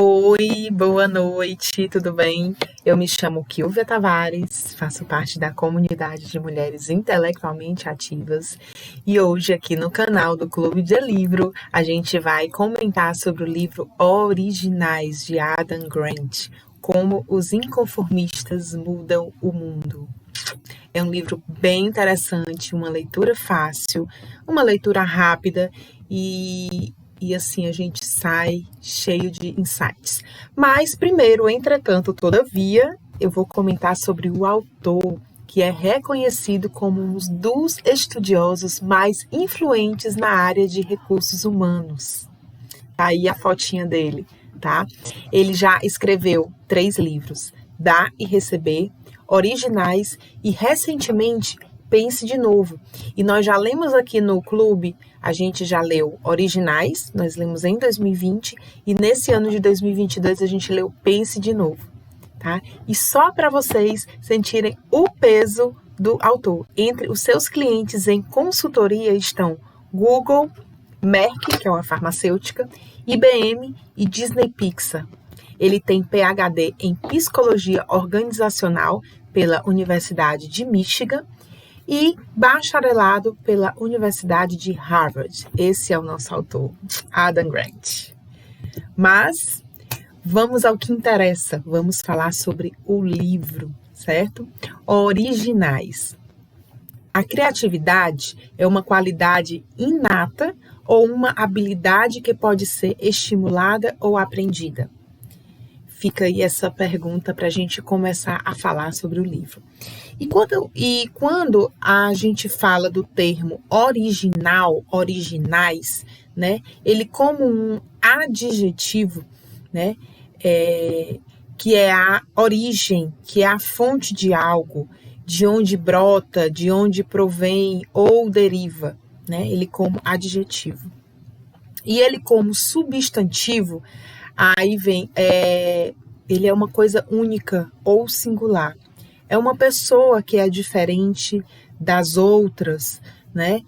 Oi, boa noite, tudo bem? Eu me chamo Kilvia Tavares, faço parte da comunidade de mulheres intelectualmente ativas e hoje aqui no canal do Clube de Livro a gente vai comentar sobre o livro Originais de Adam Grant, Como os Inconformistas Mudam o Mundo. É um livro bem interessante, uma leitura fácil, uma leitura rápida e assim a gente sai cheio de insights. Mas primeiro, entretanto, todavia, eu vou comentar sobre o autor, que é reconhecido como um dos estudiosos mais influentes na área de recursos humanos. Tá aí a fotinha dele, tá? Ele já escreveu 3 livros, Dar e Receber, Originais e, recentemente, Pense de Novo. E nós já lemos aqui no clube, a gente já leu Originais, nós lemos em 2020, e nesse ano de 2022 a gente leu Pense de Novo, tá? E só para vocês sentirem o peso do autor. Entre os seus clientes em consultoria estão Google, Merck, que é uma farmacêutica, IBM e Disney Pixar. Ele tem PhD em Psicologia Organizacional pela Universidade de Michigan e bacharelado pela Universidade de Harvard. Esse é o nosso autor, Adam Grant. Mas vamos ao que interessa. Vamos falar sobre o livro, certo? Originais. A criatividade é uma qualidade inata ou uma habilidade que pode ser estimulada ou aprendida? Fica aí essa pergunta para a gente começar a falar sobre o livro. E quando a gente fala do termo original, originais, né, ele como um adjetivo, né, que é a origem, que é a fonte de algo, de onde brota, de onde provém ou deriva, né, ele como adjetivo. E ele como substantivo, aí vem, ele é uma coisa única ou singular. É uma pessoa que é diferente das outras, né?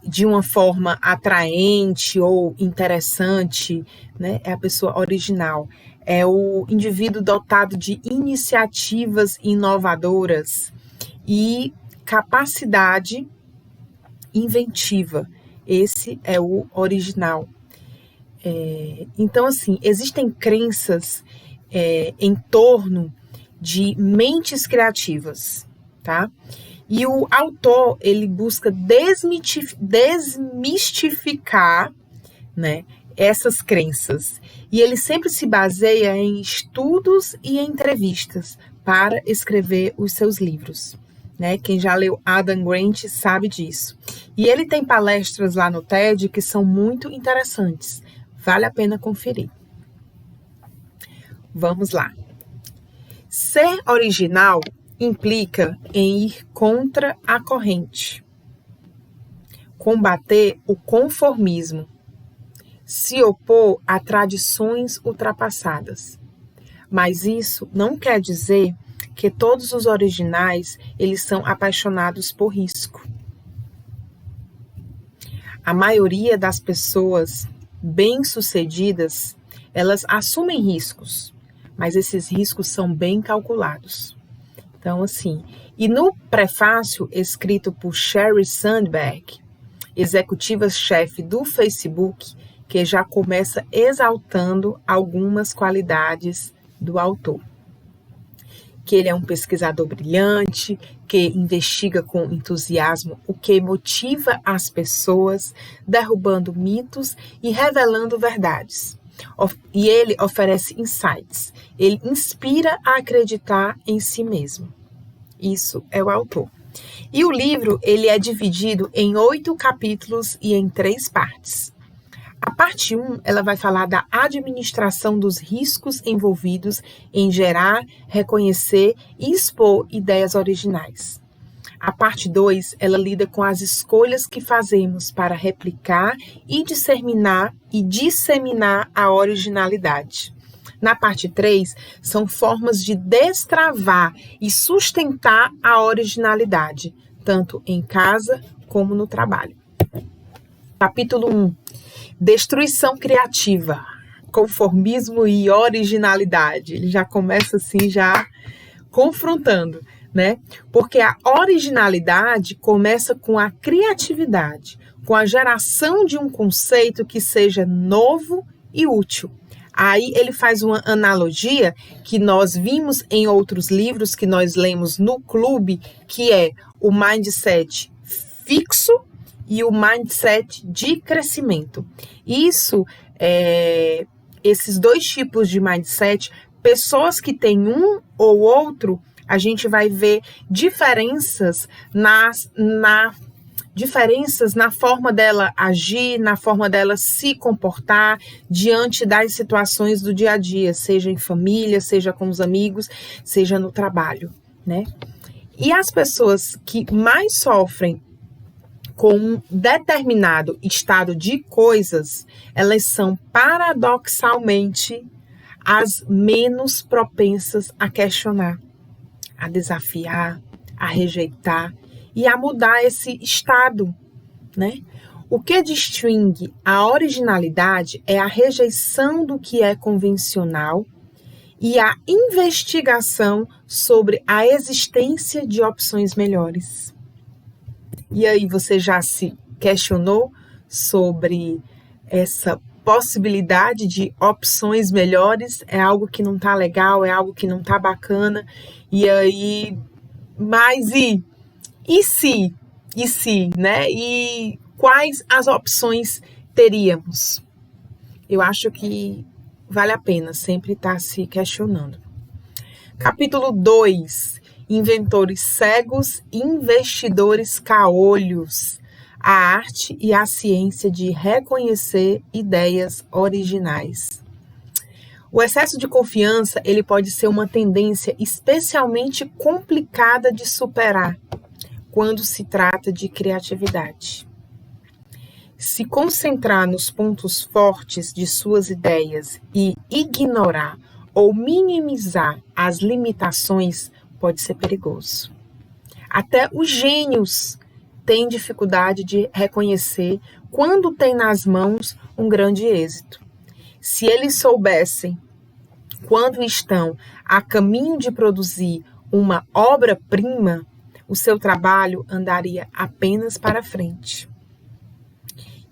De uma forma atraente ou interessante, né? É a pessoa original. É o indivíduo dotado de iniciativas inovadoras e capacidade inventiva. Esse é o original. Então, assim, existem crenças em torno de mentes criativas, tá? E o autor, ele busca desmistificar, né, essas crenças. E ele sempre se baseia em estudos e entrevistas para escrever os seus livros. Né? Quem já leu Adam Grant sabe disso. E ele tem palestras lá no TED que são muito interessantes. Vale a pena conferir. Vamos lá. Ser original implica em ir contra a corrente, combater o conformismo, se opor a tradições ultrapassadas. Mas isso não quer dizer que todos os originais eles são apaixonados por risco. A maioria das pessoas bem-sucedidas, elas assumem riscos, mas esses riscos são bem calculados. Então, assim, e no prefácio escrito por Sheryl Sandberg, executiva-chefe do Facebook, que já começa exaltando algumas qualidades do autor. Que ele é um pesquisador brilhante, que investiga com entusiasmo o que motiva as pessoas, derrubando mitos e revelando verdades. E ele oferece insights. Ele inspira a acreditar em si mesmo. Isso é o autor. E o livro ele é dividido em 8 capítulos e em 3 partes. A parte 1, ela vai falar da administração dos riscos envolvidos em gerar, reconhecer e expor ideias originais. A parte 2, ela lida com as escolhas que fazemos para replicar e disseminar a originalidade. Na parte 3, são formas de destravar e sustentar a originalidade, tanto em casa como no trabalho. Capítulo 1. Destruição criativa. conformismo e originalidade. Ele já começa assim, já confrontando, né? Porque a originalidade começa com a criatividade, com a geração de um conceito que seja novo e útil. Aí ele faz uma analogia que nós vimos em outros livros que nós lemos no clube, que é o mindset fixo e o mindset de crescimento. Esses dois tipos de mindset, pessoas que têm um ou outro, a gente vai ver diferenças na forma dela agir, na forma dela se comportar diante das situações do dia a dia, seja em família, seja com os amigos, seja no trabalho, né? E as pessoas que mais sofrem com um determinado estado de coisas, elas são paradoxalmente as menos propensas a questionar, a desafiar, a rejeitar e a mudar esse estado, né? O que distingue a originalidade é a rejeição do que é convencional e a investigação sobre a existência de opções melhores. E aí, você já se questionou sobre essa possibilidade de opções melhores? É algo que não tá legal, é algo que não tá bacana. E aí, mas e se, né? E quais as opções teríamos? Eu acho que vale a pena sempre estar se questionando. Capítulo 2. Inventores cegos, investidores caolhos. A arte e a ciência de reconhecer ideias originais. O excesso de confiança, ele pode ser uma tendência especialmente complicada de superar quando se trata de criatividade. Se concentrar nos pontos fortes de suas ideias e ignorar ou minimizar as limitações pode ser perigoso. Até os gênios têm dificuldade de reconhecer quando tem nas mãos um grande êxito. Se eles soubessem quando estão a caminho de produzir uma obra-prima, o seu trabalho andaria apenas para frente.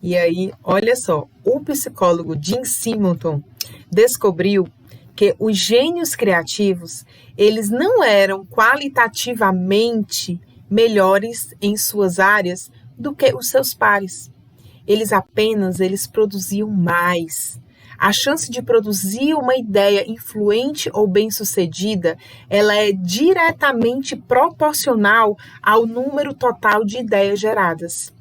E aí, olha só, o psicólogo Jim Simonton descobriu que os gênios criativos, eles não eram qualitativamente melhores em suas áreas do que os seus pares. Eles produziam mais. A chance de produzir uma ideia influente ou bem-sucedida, ela é diretamente proporcional ao número total de ideias geradas.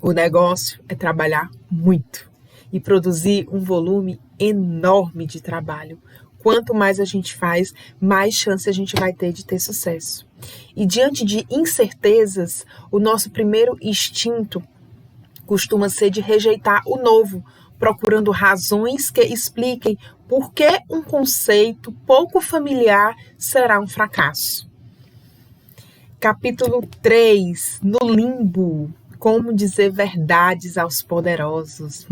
O negócio é trabalhar muito e produzir um volume enorme de trabalho. Quanto mais a gente faz, mais chance a gente vai ter de ter sucesso. E diante de incertezas, o nosso primeiro instinto costuma ser de rejeitar o novo, procurando razões que expliquem por que um conceito pouco familiar será um fracasso. Capítulo 3, no limbo. Como dizer verdades aos poderosos.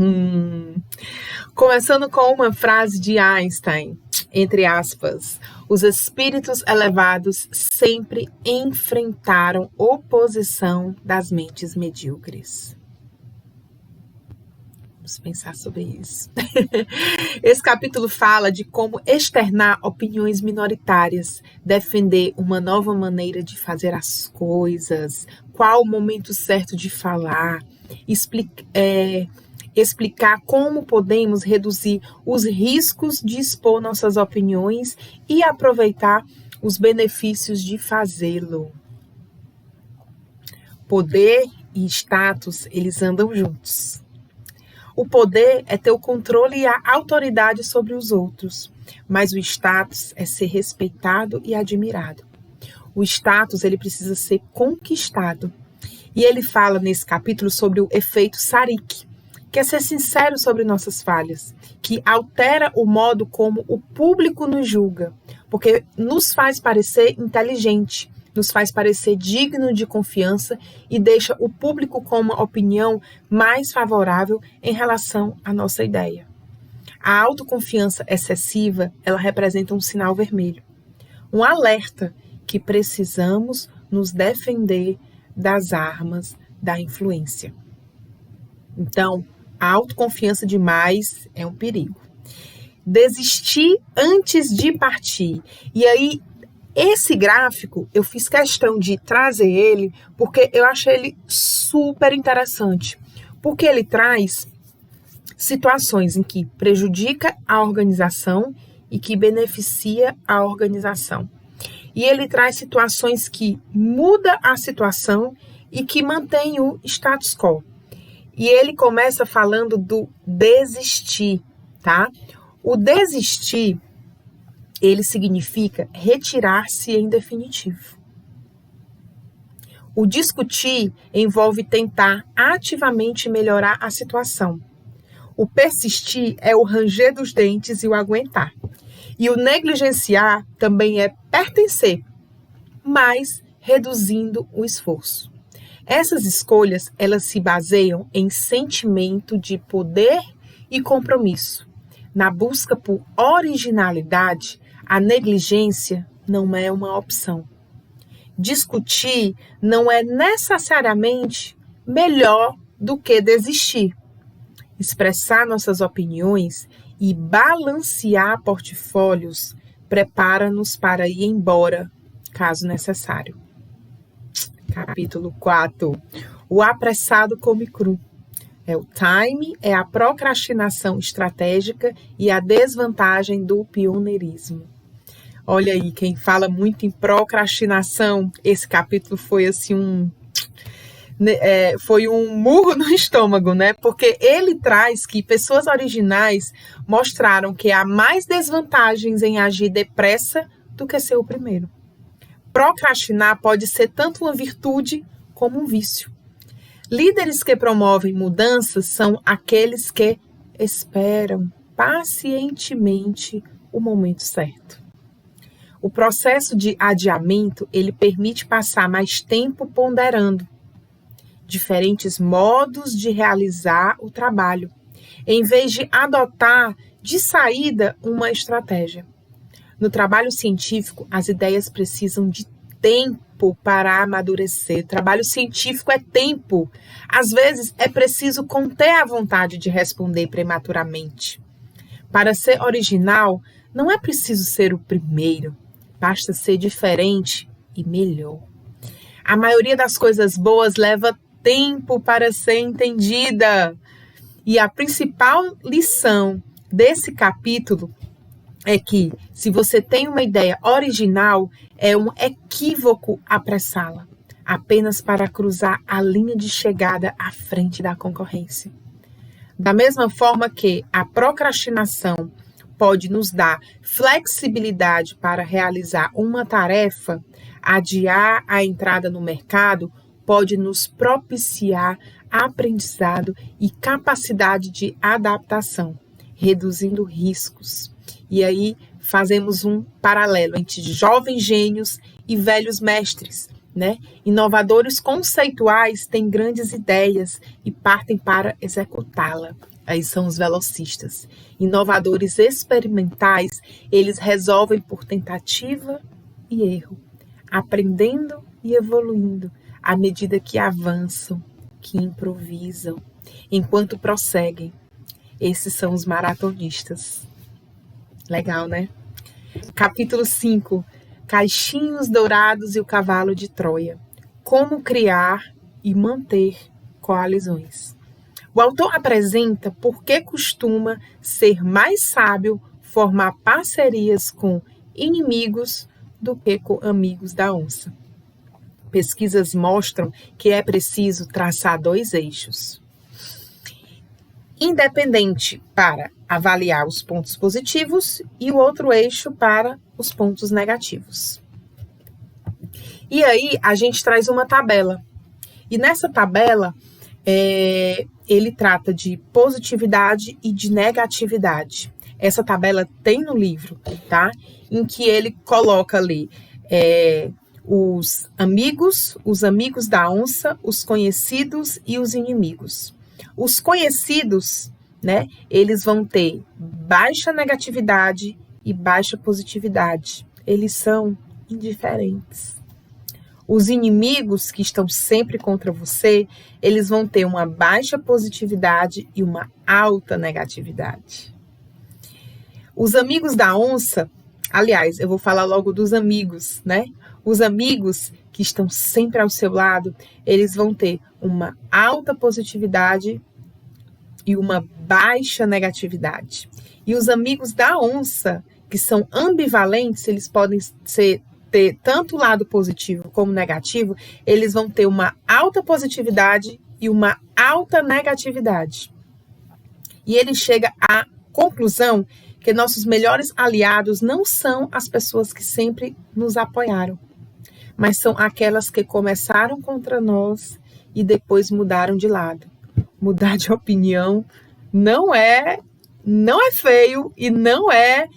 Começando com uma frase de Einstein, entre aspas, os espíritos elevados sempre enfrentaram oposição das mentes medíocres. Vamos pensar sobre isso. Esse capítulo fala de como externar opiniões minoritárias, defender uma nova maneira de fazer as coisas, qual o momento certo de falar, explicar como podemos reduzir os riscos de expor nossas opiniões e aproveitar os benefícios de fazê-lo. Poder e status, eles andam juntos. O poder é ter o controle e a autoridade sobre os outros, mas o status é ser respeitado e admirado. O status, ele precisa ser conquistado. E ele fala nesse capítulo sobre o efeito Sarik, que é ser sincero sobre nossas falhas, que altera o modo como o público nos julga, porque nos faz parecer inteligente, nos faz parecer digno de confiança e deixa o público com uma opinião mais favorável em relação à nossa ideia. A autoconfiança excessiva, ela representa um sinal vermelho, um alerta que precisamos nos defender das armas da influência. Então, a autoconfiança demais é um perigo. Desistir antes de partir. E aí, esse gráfico, eu fiz questão de trazer ele, porque eu achei ele super interessante. Porque ele traz situações em que prejudica a organização e que beneficia a organização. E ele traz situações que muda a situação e que mantém o status quo. E ele começa falando do desistir, tá? O desistir, ele significa retirar-se em definitivo. O discutir envolve tentar ativamente melhorar a situação. O persistir é o ranger dos dentes e o aguentar. E o negligenciar também é pertencer, mas reduzindo o esforço. Essas escolhas, elas se baseiam em sentimento de poder e compromisso. Na busca por originalidade, a negligência não é uma opção. Discutir não é necessariamente melhor do que desistir. Expressar nossas opiniões e balancear portfólios prepara-nos para ir embora, caso necessário. Capítulo 4. O apressado come cru. O time é a procrastinação estratégica e a desvantagem do pioneirismo. Olha aí, quem fala muito em procrastinação, esse capítulo foi assim foi um murro no estômago, né? Porque ele traz que pessoas originais mostraram que há mais desvantagens em agir depressa do que ser o primeiro. Procrastinar pode ser tanto uma virtude como um vício. Líderes que promovem mudanças são aqueles que esperam pacientemente o momento certo. O processo de adiamento, ele permite passar mais tempo ponderando diferentes modos de realizar o trabalho, em vez de adotar de saída uma estratégia. No trabalho científico, as ideias precisam de tempo para amadurecer. Trabalho científico é tempo. Às vezes, é preciso conter a vontade de responder prematuramente. Para ser original, não é preciso ser o primeiro. Basta ser diferente e melhor. A maioria das coisas boas leva tempo para ser entendida. E a principal lição desse capítulo é que, se você tem uma ideia original, é um equívoco apressá-la, apenas para cruzar a linha de chegada à frente da concorrência. Da mesma forma que a procrastinação pode nos dar flexibilidade para realizar uma tarefa, adiar a entrada no mercado pode nos propiciar aprendizado e capacidade de adaptação, reduzindo riscos. E aí fazemos um paralelo entre jovens gênios e velhos mestres, né? Inovadores conceituais têm grandes ideias e partem para executá-la. Aí são os velocistas. Inovadores experimentais, eles resolvem por tentativa e erro, aprendendo e evoluindo à medida que avançam, que improvisam, enquanto prosseguem. Esses são os maratonistas. Legal, né? Capítulo 5. Caixinhos dourados e o cavalo de Troia. Como criar e manter coalizões. O autor apresenta por que costuma ser mais sábio formar parcerias com inimigos do que com amigos da onça. Pesquisas mostram que é preciso traçar 2 eixos. Independente para avaliar os pontos positivos e o outro eixo para os pontos negativos. E aí a gente traz uma tabela. E nessa tabela ele trata de positividade e de negatividade. Essa tabela tem no livro, tá? Em que ele coloca ali os amigos da onça, os conhecidos e os inimigos. Os conhecidos né? Eles vão ter baixa negatividade e baixa positividade. Eles são indiferentes. Os inimigos que estão sempre contra você, eles vão ter uma baixa positividade e uma alta negatividade. Os amigos da onça, aliás, eu vou falar logo dos amigos, né? Os amigos que estão sempre ao seu lado, eles vão ter uma alta positividade e uma baixa negatividade. E os amigos da onça, que são ambivalentes, eles podem ter tanto o lado positivo como negativo, eles vão ter uma alta positividade e uma alta negatividade. E ele chega à conclusão que nossos melhores aliados não são as pessoas que sempre nos apoiaram, mas são aquelas que começaram contra nós e depois mudaram de lado. Mudar de opinião não é feio e não é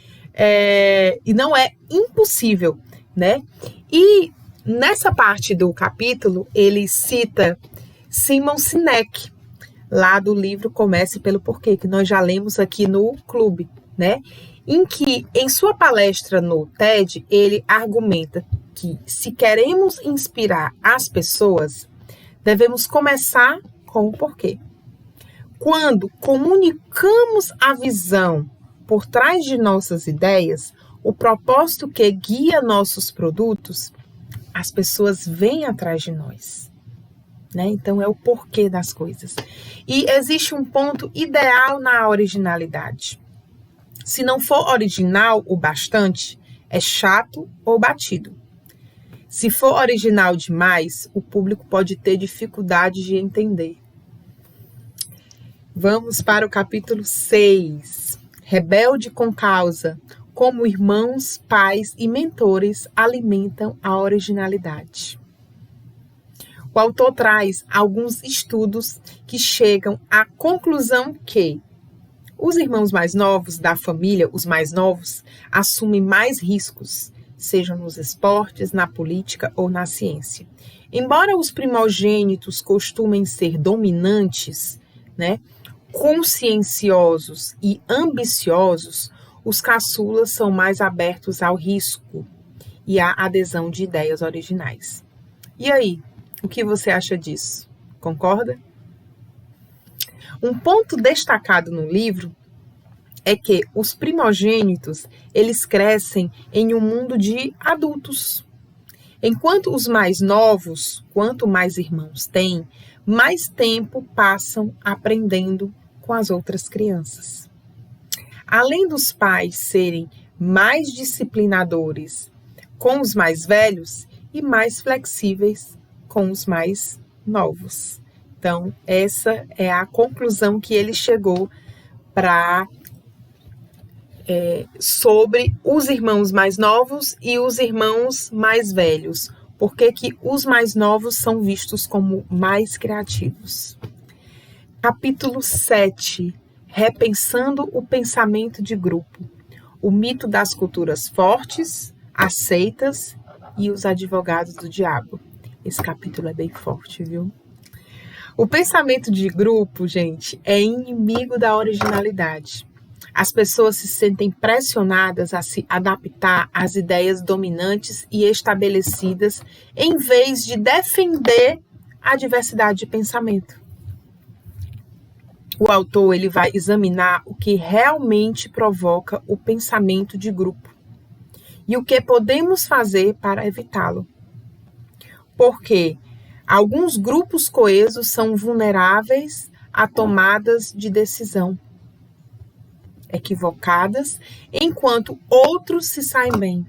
impossível, né? E nessa parte do capítulo, ele cita Simon Sinek, lá do livro Comece pelo Porquê, que nós já lemos aqui no clube, né? Em que, em sua palestra no TED, ele argumenta que se queremos inspirar as pessoas, devemos começar com o porquê. Quando comunicamos a visão por trás de nossas ideias, o propósito que guia nossos produtos, as pessoas vêm atrás de nós, né? Então é o porquê das coisas. E existe um ponto ideal na originalidade. Se não for original o bastante, é chato ou batido. Se for original demais, o público pode ter dificuldade de entender. Vamos para o capítulo 6. Rebelde com causa. Como irmãos, pais e mentores alimentam a originalidade. O autor traz alguns estudos que chegam à conclusão que os irmãos mais novos da família, os mais novos, assumem mais riscos, sejam nos esportes, na política ou na ciência. Embora os primogênitos costumem ser dominantes, né, conscienciosos e ambiciosos, os caçulas são mais abertos ao risco e à adesão de ideias originais. E aí, o que você acha disso? Concorda? Um ponto destacado no livro é que os primogênitos, eles crescem em um mundo de adultos. Enquanto os mais novos, quanto mais irmãos têm, mais tempo passam aprendendo com as outras crianças. Além dos pais serem mais disciplinadores com os mais velhos e mais flexíveis com os mais novos. Então, essa é a conclusão que ele chegou sobre os irmãos mais novos e os irmãos mais velhos. Por que que os mais novos são vistos como mais criativos? Capítulo 7. Repensando o pensamento de grupo. O mito das culturas fortes, aceitas e os advogados do diabo. Esse capítulo é bem forte, viu? O pensamento de grupo, gente, é inimigo da originalidade. As pessoas se sentem pressionadas a se adaptar às ideias dominantes e estabelecidas, em vez de defender a diversidade de pensamento. O autor ele vai examinar o que realmente provoca o pensamento de grupo e o que podemos fazer para evitá-lo. Porque alguns grupos coesos são vulneráveis a tomadas de decisão equivocadas, enquanto outros se saem bem.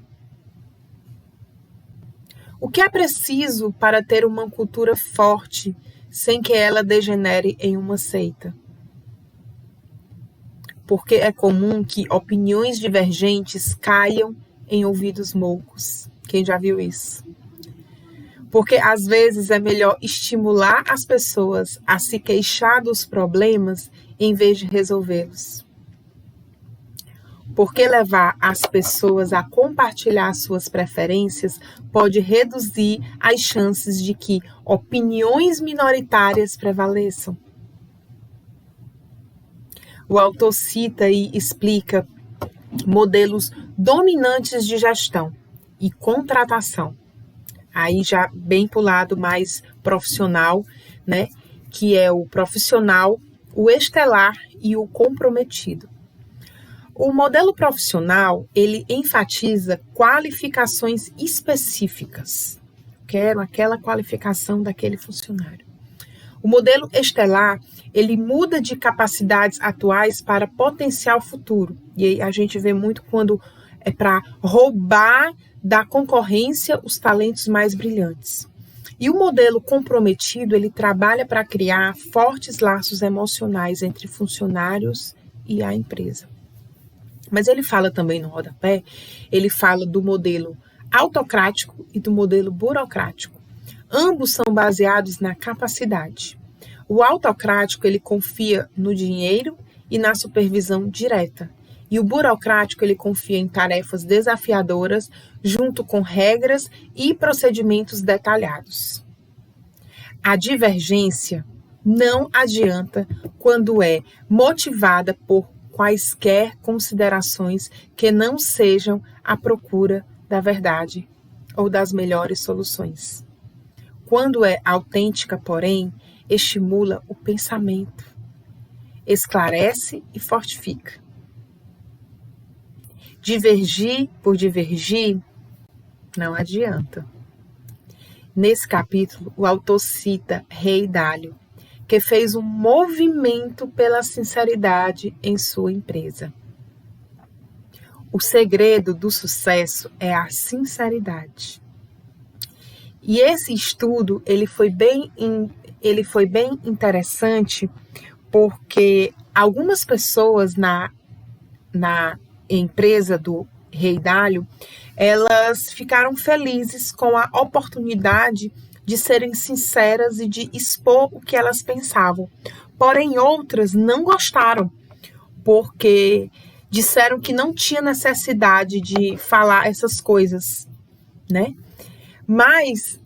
O que é preciso para ter uma cultura forte sem que ela degenere em uma seita? Porque é comum que opiniões divergentes caiam em ouvidos moucos. Quem já viu isso? Porque às vezes é melhor estimular as pessoas a se queixar dos problemas em vez de resolvê-los. Porque levar as pessoas a compartilhar suas preferências pode reduzir as chances de que opiniões minoritárias prevaleçam. o autor cita e explica modelos dominantes de gestão e contratação. Aí já bem para o lado mais profissional, né? Que é o profissional, o estelar e o comprometido. O modelo profissional, ele enfatiza qualificações específicas. Quero aquela qualificação daquele funcionário. O modelo estelar, ele muda de capacidades atuais para potencial futuro. E aí a gente vê muito quando é para roubar da concorrência os talentos mais brilhantes. E o modelo comprometido, ele trabalha para criar fortes laços emocionais entre funcionários e a empresa. Mas ele fala também no rodapé, ele fala do modelo autocrático e do modelo burocrático. Ambos são baseados na capacidade. O autocrático, ele confia no dinheiro e na supervisão direta. E o burocrático, ele confia em tarefas desafiadoras, junto com regras e procedimentos detalhados. A divergência não adianta quando é motivada por quaisquer considerações que não sejam à procura da verdade ou das melhores soluções. Quando é autêntica, porém, estimula o pensamento, esclarece e fortifica. Divergir por divergir não adianta. Nesse capítulo, o autor cita Rei Dalio, que fez um movimento pela sinceridade em sua empresa. O segredo do sucesso é a sinceridade. E esse estudo ele foi bem interessante porque algumas pessoas na empresa do Rei Dalio, elas ficaram felizes com a oportunidade de serem sinceras e de expor o que elas pensavam. Porém, outras não gostaram, porque disseram que não tinha necessidade de falar essas coisas, né? Mas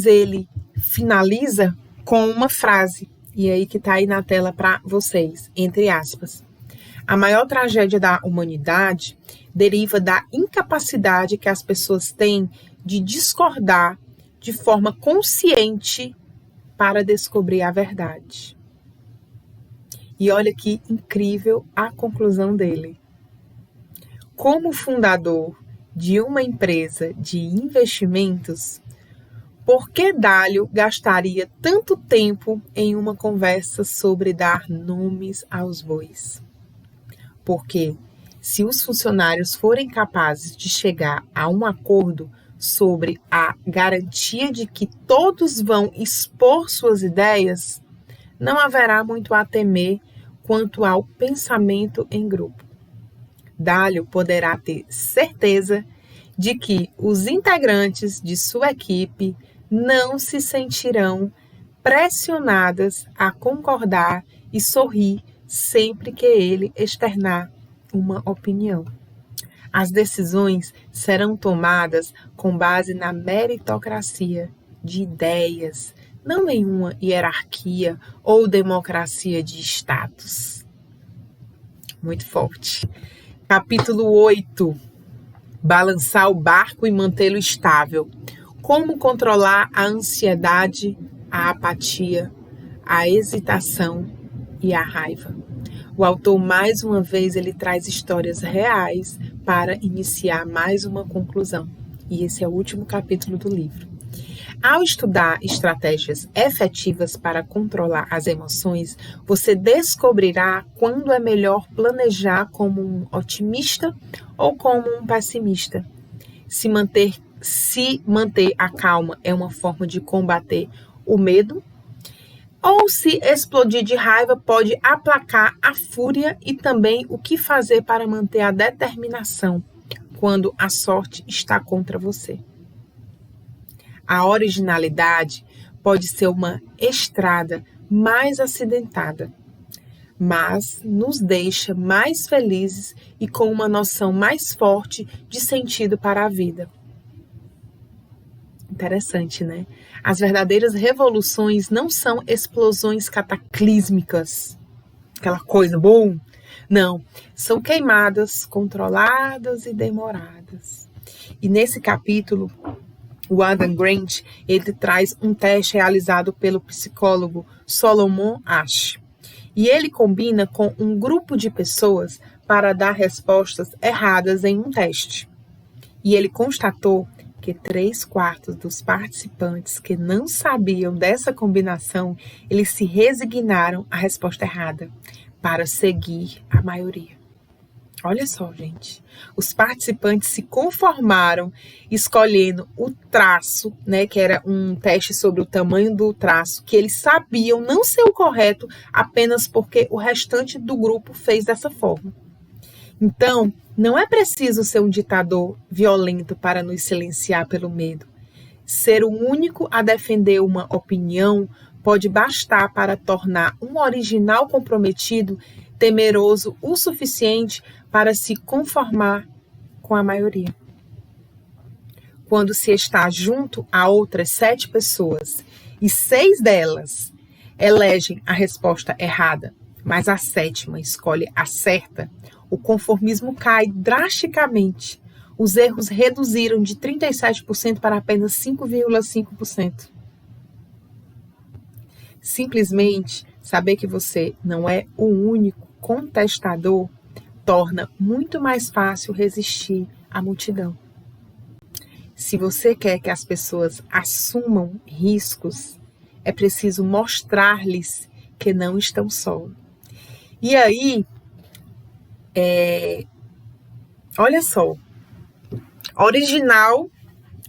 ele finaliza com uma frase, e aí que está aí na tela para vocês, entre aspas. A maior tragédia da humanidade deriva da incapacidade que as pessoas têm de discordar de forma consciente para descobrir a verdade. E olha que incrível a conclusão dele. Como fundador de uma empresa de investimentos, por que Dalio gastaria tanto tempo em uma conversa sobre dar nomes aos bois? Porque se os funcionários forem capazes de chegar a um acordo sobre a garantia de que todos vão expor suas ideias, não haverá muito a temer quanto ao pensamento em grupo. Dalio poderá ter certeza de que os integrantes de sua equipe não se sentirão pressionadas a concordar e sorrir sempre que ele externar uma opinião. As decisões serão tomadas com base na meritocracia de ideias, não em uma hierarquia ou democracia de status. Muito forte. Capítulo 8. Balançar o barco e mantê-lo estável. Como controlar a ansiedade, a apatia, a hesitação e a raiva. O autor, mais uma vez, ele traz histórias reais para iniciar mais uma conclusão. E esse é o último capítulo do livro. Ao estudar estratégias efetivas para controlar as emoções, você descobrirá quando é melhor planejar como um otimista ou como um pessimista. Se manter a calma é uma forma de combater o medo, ou se explodir de raiva pode aplacar a fúria, e também o que fazer para manter a determinação quando a sorte está contra você. A originalidade pode ser uma estrada mais acidentada, mas nos deixa mais felizes e com uma noção mais forte de sentido para a vida. Interessante, né? As verdadeiras revoluções não são explosões cataclísmicas, aquela coisa, bom. Não, são queimadas controladas e demoradas. E nesse capítulo, o Adam Grant, ele traz um teste realizado pelo psicólogo Solomon Asch. E ele combina com um grupo de pessoas para dar respostas erradas em um teste. E ele constatou que 3/4 dos participantes que não sabiam dessa combinação, eles se resignaram à resposta errada, para seguir a maioria. Olha só, gente. Os participantes se conformaram escolhendo o traço, né, que era um teste sobre o tamanho do traço, que eles sabiam não ser o correto apenas porque o restante do grupo fez dessa forma. Então, não é preciso ser um ditador violento para nos silenciar pelo medo. Ser o único a defender uma opinião pode bastar para tornar um original comprometido temeroso o suficiente para se conformar com a maioria. Quando se está junto a outras 7 pessoas e 6 delas elegem a resposta errada, mas a 7ª escolhe a certa, o conformismo cai drasticamente. Os erros reduziram de 37% para apenas 5,5%. Simplesmente saber que você não é o único contestador torna muito mais fácil resistir à multidão. Se você quer que as pessoas assumam riscos, é preciso mostrar-lhes que não estão só. E aí, olha só, original,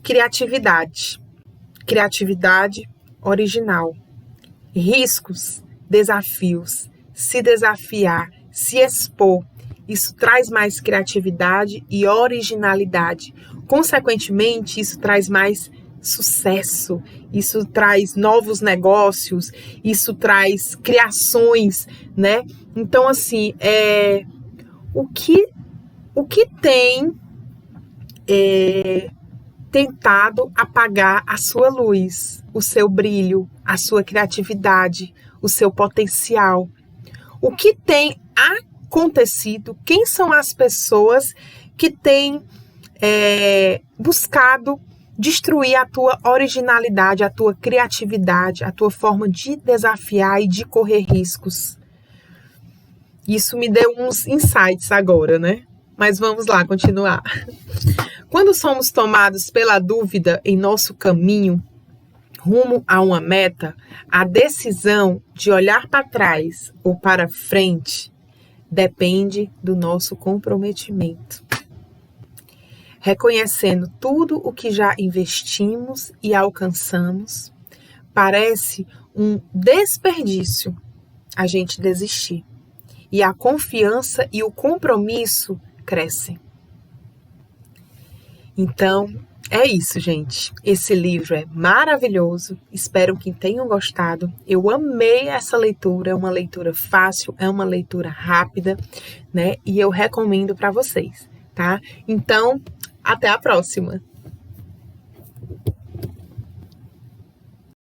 criatividade. Criatividade, original. Riscos, desafios, se desafiar, se expor. Isso traz mais criatividade e originalidade. Consequentemente, isso traz mais sucesso, isso traz novos negócios, isso traz criações, né? Então, assim, o que tem tentado apagar a sua luz, o seu brilho, a sua criatividade, o seu potencial? O que tem acontecido? Quem são as pessoas que têm buscado destruir a tua originalidade, a tua criatividade, a tua forma de desafiar e de correr riscos? Isso me deu uns insights agora, né? Mas vamos lá, continuar. Quando somos tomados pela dúvida em nosso caminho rumo a uma meta, a decisão de olhar para trás ou para frente depende do nosso comprometimento. Reconhecendo tudo o que já investimos e alcançamos, parece um desperdício a gente desistir. E a confiança e o compromisso crescem. Então, é isso, gente. Esse livro é maravilhoso. Espero que tenham gostado. Eu amei essa leitura. É uma leitura fácil, é uma leitura rápida, né? E eu recomendo para vocês, tá? Então, até a próxima!